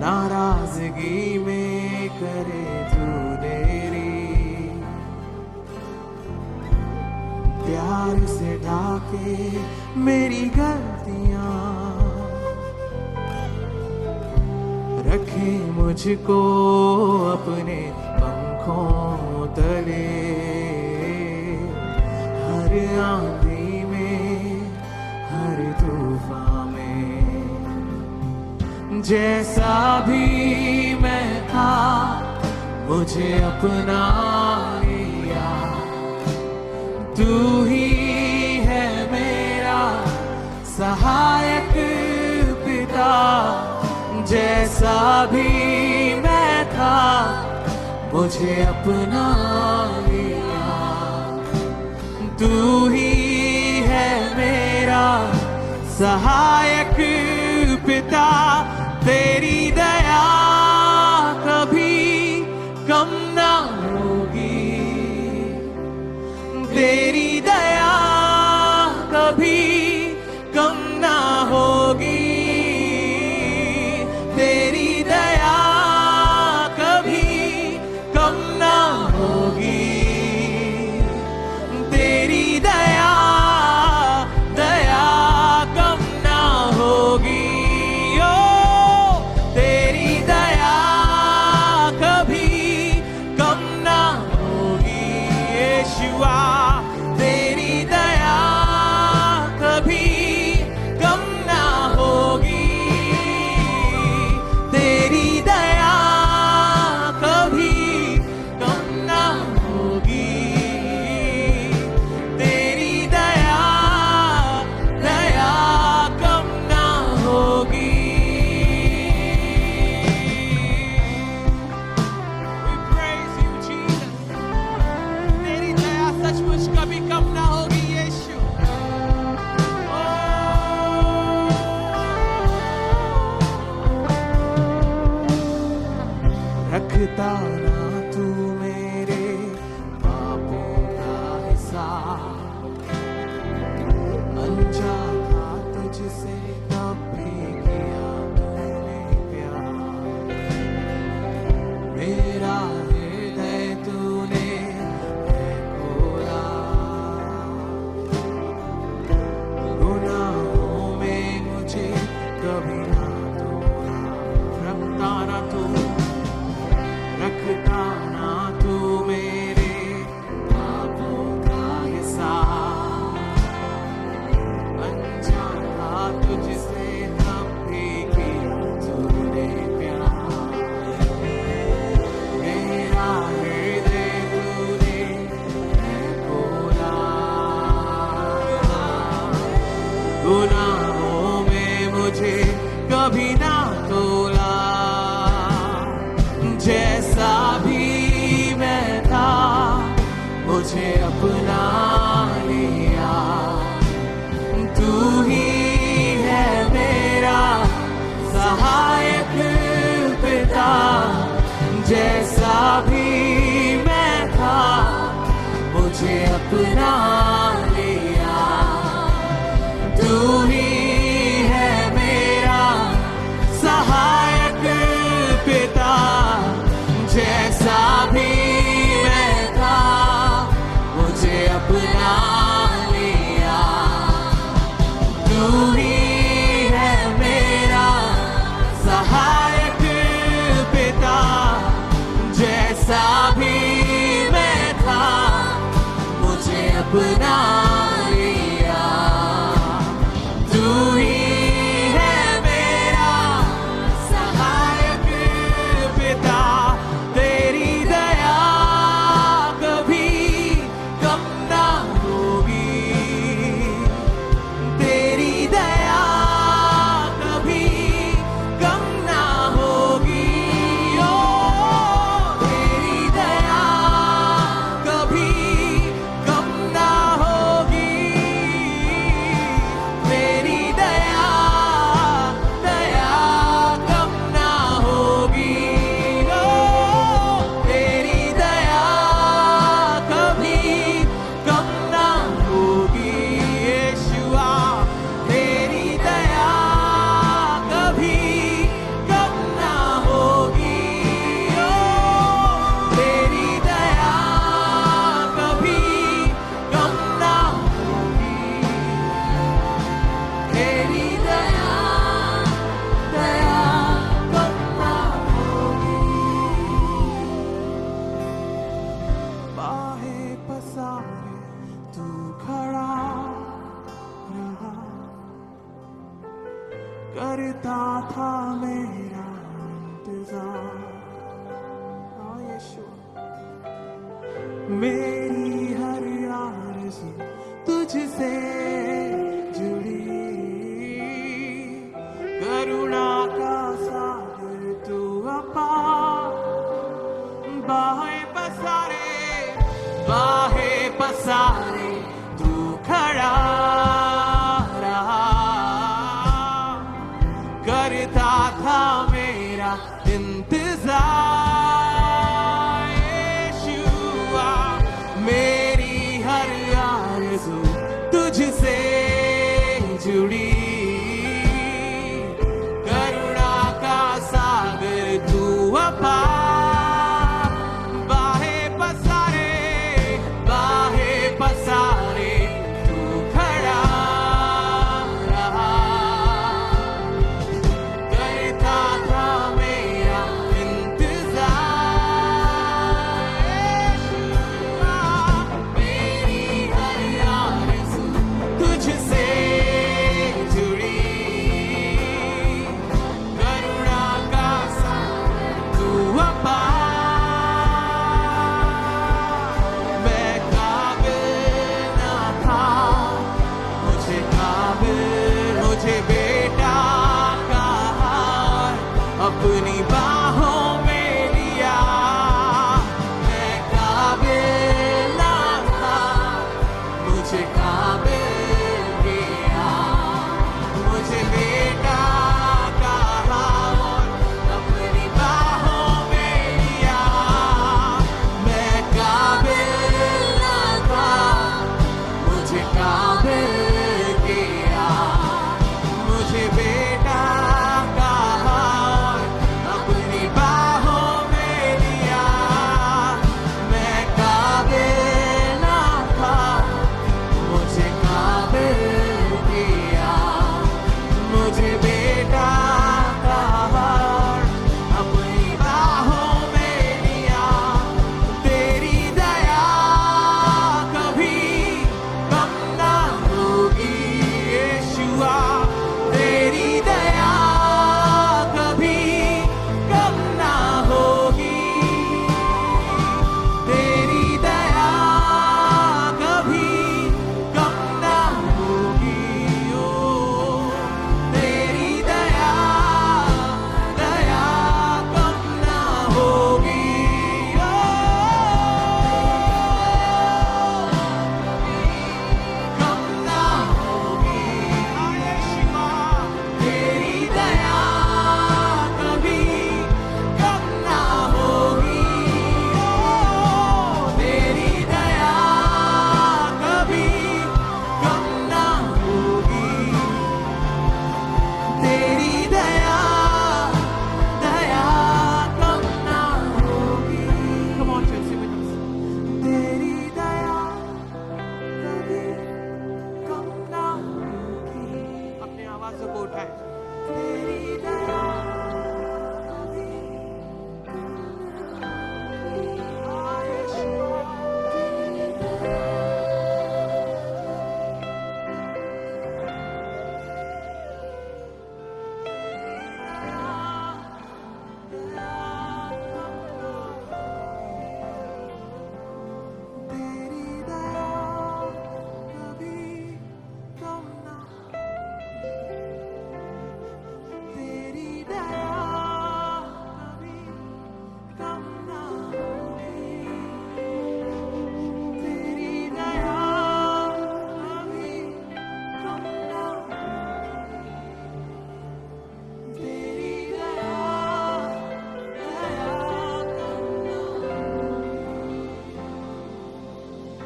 नाराजगी में करे तू देरी, प्यार से ढाके मेरी गलतियां, रखे मुझको अपने पंखों तले, हर आंधी में हर तूफान में। जैसा भी मैं था मुझे अपना लिया, तू ही है मेरा सहायक पिता। जैसा भी मैं था मुझे अपना लिया, तू ही है मेरा सहायक पिता। तेरी दया कभी कम ना होगी, तेरी दया कभी कम ना होगी, तेरी दया कभी कम ना होगी, तेरी दया दया कम ना होगी। ओ तेरी दया कभी कम ना होगी यीशुआ, तेरी दया कभी कम ना होगी, तेरी दया कभी कम ना होगी, तेरी दया दया कम ना होगी। We praise you, Jesus. तेरी दया सचमुच कभी कम ना होगी यीशु। रखता ना तू मेरे पापों का हिसाब, अनजाना तुझसे तब भी किया तूने प्यार। मेरा हृदय तूने है खोला, गुनाहों में मुझे कभी ना तोड़ा। रखता ना तू मेरे पापों का हिसाब, अनजाना तुझसे तब भी किया तूने प्यार। मेरा हृदय तूने है खोला, गुनाहों में मुझे कभी ना तोला। जैसा भी मैं था मुझे अपना लिया, तू ही है मेरा सहायक पिता। जैसा भी मैं था मुझे अपना लिया, तू ही है मेरा सहायक पिता। जैसा भी मैं था मुझे अपना लिया, तू ही है मेरा सहायक पिता। जैसा भी मैं था मुझे अपना मेरा इंतजार। हाँ यीशु, मेरी हर आरज़ू तुझसे जुड़ी, करुणा का सागर तू अपार। बाहें पसारे तू खड़ा रहा, करता था मेरा इंतजार। यीशुआ, मेरी हर आरज़ू तुझसे जुड़ी, करुणा का सागर तू अपार। पसारे तू खड़ा रहा, करता था मेरा इंतजार। यीशुआ, मेरी हर आरज़ू तुझसे जुड़ी, करुणा का सागर तू अपार। मुझे बेटा का हार अपनी बाहों